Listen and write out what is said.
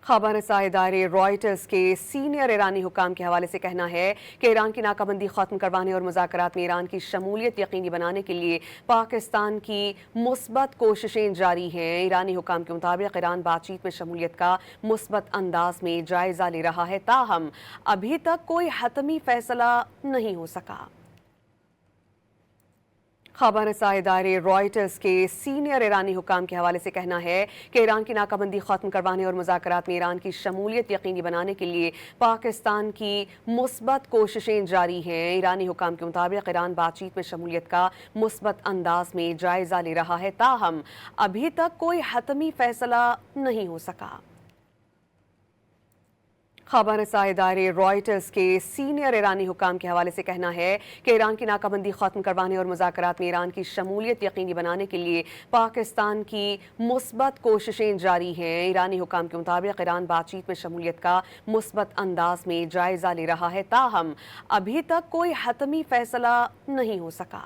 खबर रसां इदारे रॉयटर्स के सीनियर ईरानी हुकाम के हवाले से कहना है कि ईरान की नाकाबंदी खत्म करवाने और मुज़ाकरात में ईरान की शमूलियत यकीनी बनाने के लिए पाकिस्तान की मुस्बत कोशिशें जारी हैं। ईरानी हुकाम के मुताबिक ईरान बातचीत में शमूलियत का मुस्बत अंदाज में जायजा ले रहा है, ताहम अभी तक कोई हतमी फैसला नहीं हो सका। खबर रसां इदारे रॉयटर्स के सीनियर ईरानी हुकाम के हवाले से कहना है कि ईरान की नाकाबंदी खत्म करवाने और मुज़ाकरात में ईरान की शमूलियत यकीनी बनाने के लिए पाकिस्तान की मुस्बत कोशिशें जारी हैं। ईरानी हुकाम के मुताबिक ईरान बातचीत में शमूलियत का मुस्बत अंदाज में जायजा ले रहा है, ताहम अभी तक कोई हतमी फैसला नहीं हो सका। खबर रसां इदारे रॉयटर्स के सीनियर ईरानी हुकाम के हवाले से कहना है कि ईरान की नाकाबंदी खत्म करवाने और मुज़ाकरात में ईरान की शमूलियत यकीनी बनाने के लिए पाकिस्तान की मुस्बत कोशिशें जारी हैं। ईरानी हुकाम के मुताबिक ईरान बातचीत में शमूलियत का मुस्बत अंदाज में जायजा ले रहा है, ताहम अभी तक कोई हतमी फैसला नहीं हो सका।